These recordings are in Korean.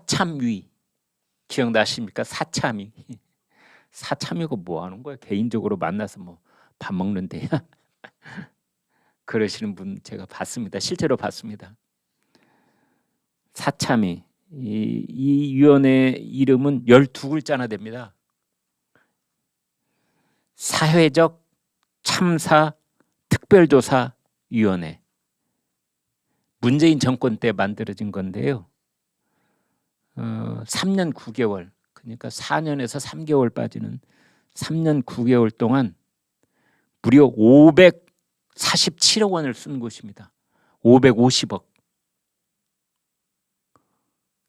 사참위 기억나십니까? 사참위. 사참위가 뭐 하는 거야? 개인적으로 만나서 뭐 밥 먹는데야. 그러시는 분 제가 봤습니다. 실제로 봤습니다. 사참위. 이 위원회 이름은 12글자나 됩니다. 사회적 참사 특별조사위원회. 문재인 정권 때 만들어진 건데요. 3년 9개월, 그러니까 4년에서 3개월 빠지는 3년 9개월 동안 무려 547억 원을 쓴 곳입니다. 550억.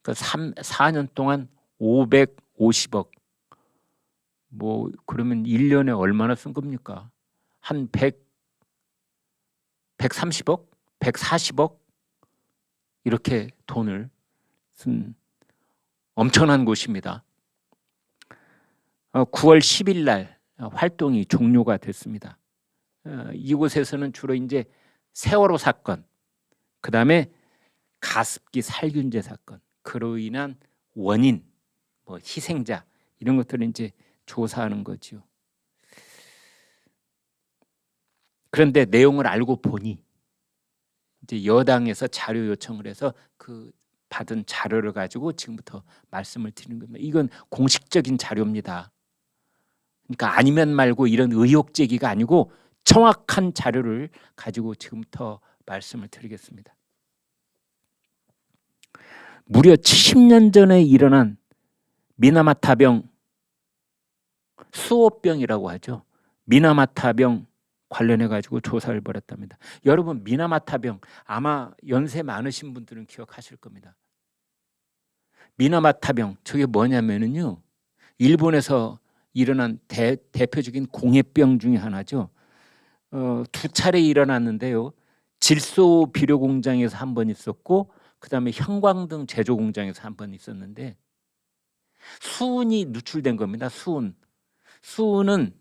그러니까 4년 동안 550억. 뭐 그러면 1년에 얼마나 쓴 겁니까? 한 130억? 140억? 이렇게 돈을 쓴 엄청난 곳입니다. 9월 10일 날 활동이 종료가 됐습니다. 이곳에서는 주로 이제 세월호 사건, 그 다음에 가습기 살균제 사건, 그로 인한 원인, 뭐 희생자 이런 것들을 이제 조사하는 거죠. 그런데 내용을 알고 보니 이제 여당에서 자료 요청을 해서 그 받은 자료를 가지고 지금부터 말씀을 드리는 겁니다. 이건 공식적인 자료입니다. 그러니까 아니면 말고 이런 의혹 제기가 아니고 정확한 자료를 가지고 지금부터 말씀을 드리겠습니다. 무려 70년 전에 일어난 미나마타병, 수호병이라고 하죠. 미나마타병 관련해 가지고 조사를 벌였답니다. 여러분, 미나마타병 아마 연세 많으신 분들은 기억하실 겁니다. 미나마타병, 저게 뭐냐면은요, 일본에서 일어난 대표적인 공해병 중에 하나죠. 2차례 일어났는데요. 질소 비료 공장에서 한 번 있었고, 그 다음에 형광등 제조 공장에서 한 번 있었는데, 수은이 누출된 겁니다. 수은은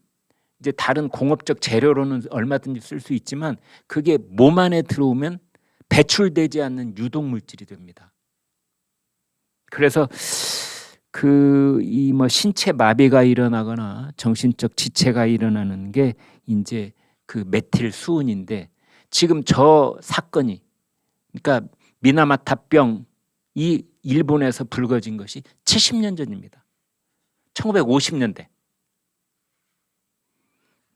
이제 다른 공업적 재료로는 얼마든지 쓸 수 있지만 그게 몸 안에 들어오면 배출되지 않는 유독 물질이 됩니다. 그래서 이 뭐 신체 마비가 일어나거나 정신적 지체가 일어나는 게 이제 그 메틸 수은인데, 지금 저 사건이, 그러니까 미나마타병이 일본에서 불거진 것이 70년 전입니다. 1950년대.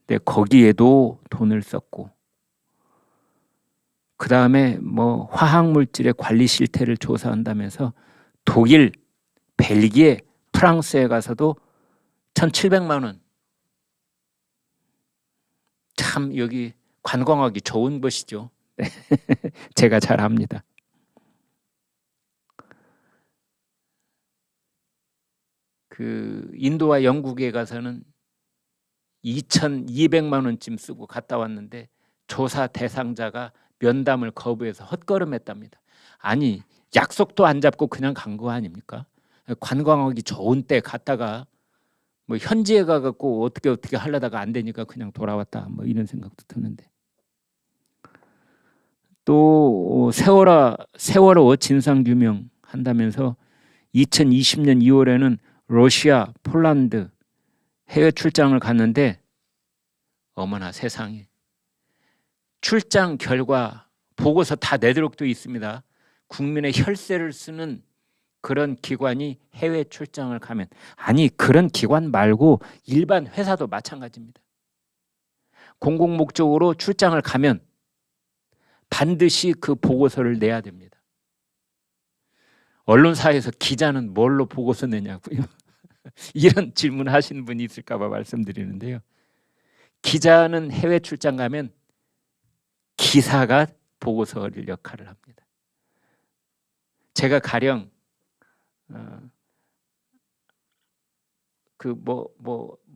네, 거기에도 돈을 썼고, 그 다음에 뭐 화학물질의 관리 실태를 조사한다면서 독일, 벨기에, 프랑스에 가서도 1,700만 원. 참 여기 관광하기 좋은 곳이죠. 네. 제가 잘 압니다. 그 인도와 영국에 가서는 2,200만 원쯤 쓰고 갔다 왔는데 조사 대상자가 면담을 거부해서 헛걸음했답니다. 아니, 약속도 안 잡고 그냥 간 거 아닙니까? 관광하기 좋은 때 갔다가 뭐 현지에 가갖고 어떻게 하려다가 안 되니까 그냥 돌아왔다, 뭐 이런 생각도 드는데. 또 세월호 진상규명 한다면서 2020년 2월에는 러시아, 폴란드 해외 출장을 갔는데, 어머나 세상에, 출장 결과 보고서 다 내도록 돼 있습니다. 국민의 혈세를 쓰는 그런 기관이 해외 출장을 가면, 아니 그런 기관 말고 일반 회사도 마찬가지입니다. 공공 목적으로 출장을 가면 반드시 그 보고서를 내야 됩니다. 언론사에서 기자는 뭘로 보고서 내냐고요? 이런 질문 하시는 분이 있을까 봐 말씀드리는데요. 기자는 해외 출장 가면 기사가 보고서를 역할을 합니다. 제가 가령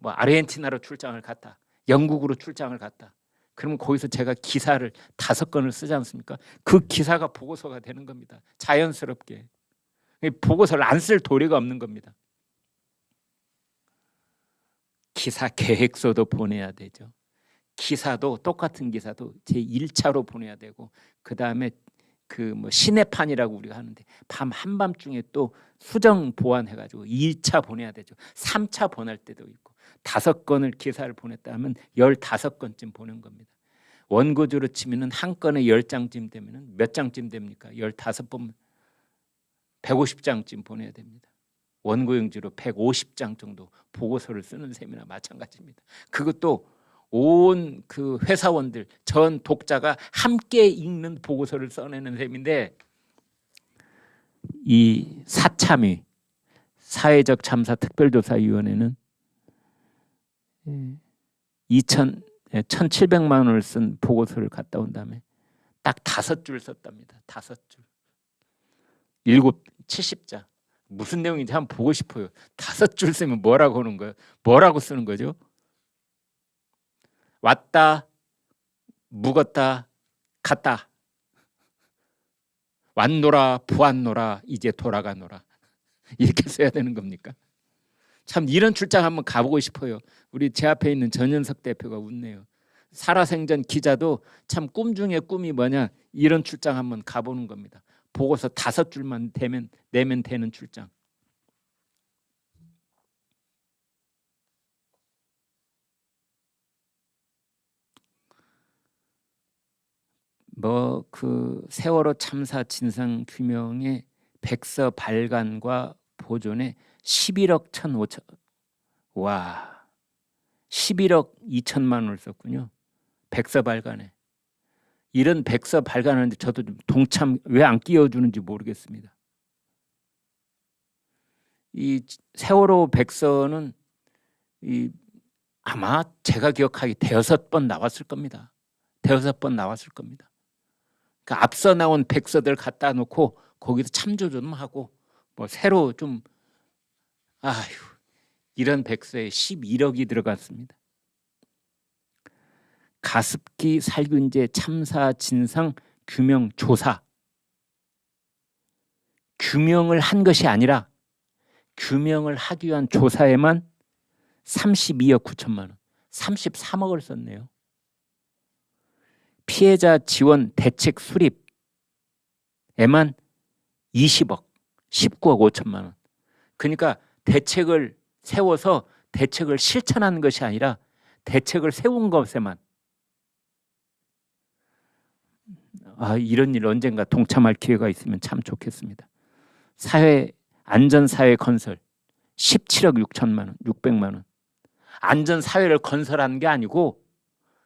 아르헨티나로 출장을 갔다, 영국으로 출장을 갔다. 그러면 거기서 제가 기사를 5건을 쓰지 않습니까? 그 기사가 보고서가 되는 겁니다. 자연스럽게. 보고서를 안 쓸 도리가 없는 겁니다. 기사 계획서도 보내야 되죠. 기사도 똑같은 기사도 제1차로 보내야 되고, 그 다음에 그 뭐 시내판이라고 우리가 하는데 밤 한밤중에 또 수정 보완해가지고 2차 보내야 되죠. 3차 보낼 때도 있고 5건을 기사를 보냈다 하면 15건쯤 보낸 겁니다. 원고지로 치면은 한 건에 10장쯤 되면은 몇 장쯤 됩니까? 15번 150장쯤 보내야 됩니다. 원고용지로 150장 정도 보고서를 쓰는 셈이나 마찬가지입니다. 그것도 온 그 회사원들 전 독자가 함께 읽는 보고서를 써내는 셈인데 이 사참위 사회적 참사 특별조사위원회는 1,700만 원을 쓴 보고서를 갖다 온 다음에 딱 5줄 썼답니다. 5줄. 70자. 무슨 내용인지 한번 보고 싶어요. 5줄 쓰면 뭐라고 하는 거예요? 뭐라고 쓰는 거죠? 왔다, 묵었다, 갔다. 왔노라, 보았노라, 이제 돌아가노라. 이렇게 써야 되는 겁니까? 참 이런 출장 한번 가보고 싶어요. 우리 제 앞에 있는 전현석 대표가 웃네요. 살아생전 기자도 참 꿈 중에 꿈이 뭐냐, 이런 출장 한번 가보는 겁니다. 보고서 5줄만 내면 되는 출장. 뭐 그 세월호 참사 진상 규명의 백서 발간과 보존에 11억 1,500, 와, 11억 2천만 원을 썼군요. 백서 발간에. 이런 백서 발간하는데 저도 좀 동참, 왜 안 끼워주는지 모르겠습니다. 이 세월호 백서는 아마 제가 기억하기 5번 나왔을 겁니다. 5번 나왔을 겁니다. 그러니까 앞서 나온 백서들 갖다 놓고 거기서 참조 좀 하고 뭐 새로 좀 아휴, 이런 백서에 11억이 들어갔습니다. 가습기 살균제 참사 진상 규명 조사. 규명을 한 것이 아니라 규명을 하기 위한 조사에만 32억 9천만 원, 33억을 썼네요. 피해자 지원 대책 수립에만 20억, 19억 5천만 원. 그러니까 대책을 세워서 대책을 실천하는 것이 아니라 대책을 세운 것에만. 이런 일 언젠가 동참할 기회가 있으면 참 좋겠습니다. 안전사회 건설 17억 6천만 원, 600만 원. 안전사회를 건설하는 게 아니고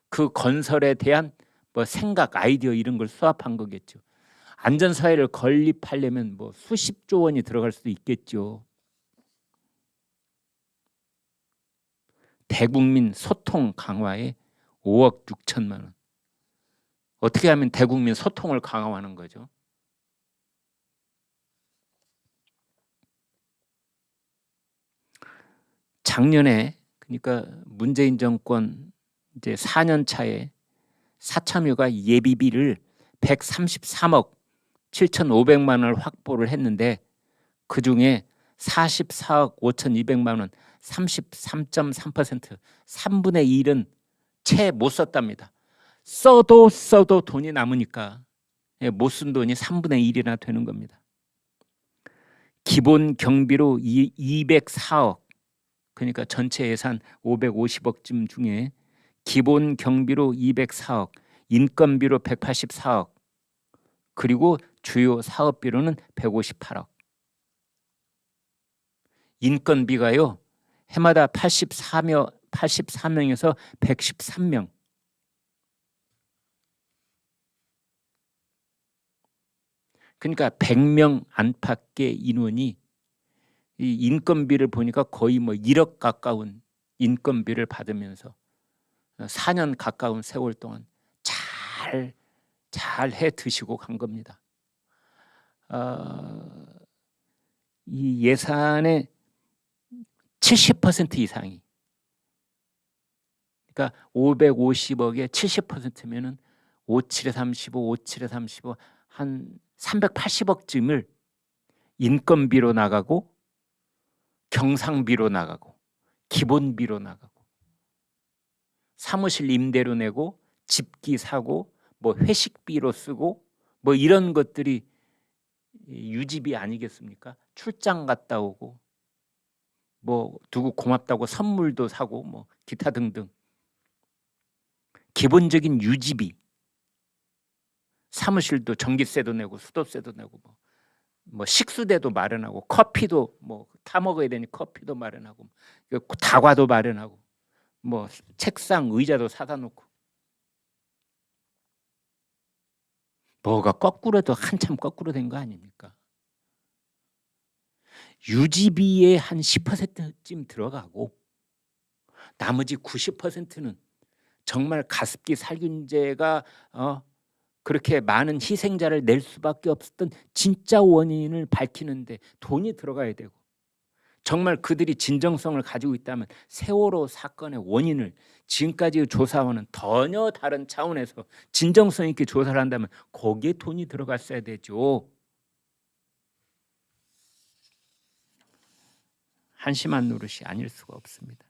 그 건설에 대한 뭐 생각, 아이디어 이런 걸 수합한 거겠죠. 안전사회를 건립하려면 뭐 수십조 원이 들어갈 수도 있겠죠. 대국민 소통 강화에 5억 6천만 원. 어떻게 하면 대국민 소통을 강화하는 거죠? 작년에 그러니까 문재인 정권 이제 4년 차에 사참위가 예비비를 133억 7,500만 원을 확보를 했는데 그중에 44억 5,200만 원 33.3% 3분의 1은 채 못 썼답니다. 써도 돈이 남으니까 못 쓴 돈이 3분의 1이나 되는 겁니다. 기본 경비로 204억, 그러니까 전체 예산 550억쯤 중에 기본 경비로 204억, 인건비로 184억, 그리고 주요 사업비로는 158억. 인건비가요, 해마다 84명에서 113명. 그러니까 100명 안팎의 인원이 이 인건비를 보니까 거의 뭐 1억 가까운 인건비를 받으면서 4년 가까운 세월 동안 잘 해 드시고 간 겁니다. 이 예산의 70% 이상이, 그러니까 550억에 70%면은 57에 35, 57에 35, 한 380억쯤을 인건비로 나가고 경상비로 나가고 기본비로 나가고 사무실 임대료 내고 집기 사고 뭐 회식비로 쓰고 뭐 이런 것들이 유지비 아니겠습니까? 출장 갔다 오고 뭐 누구 고맙다고 선물도 사고 뭐 기타 등등 기본적인 유지비, 사무실도 전기세도 내고 수도세도 내고 뭐 식수대도 마련하고 커피도 뭐 타 먹어야 되니 커피도 마련하고 다과도 마련하고 뭐 책상 의자도 사다 놓고 뭐가 거꾸로도 한참 거꾸로 된 거 아닙니까? 유지비의 한 10%쯤 들어가고 나머지 90%는 정말 가습기 살균제가 그렇게 많은 희생자를 낼 수밖에 없었던 진짜 원인을 밝히는데 돈이 들어가야 되고, 정말 그들이 진정성을 가지고 있다면 세월호 사건의 원인을 지금까지 조사와는 전혀 다른 차원에서 진정성 있게 조사를 한다면 거기에 돈이 들어갔어야 되죠. 한심한 노릇이 아닐 수가 없습니다.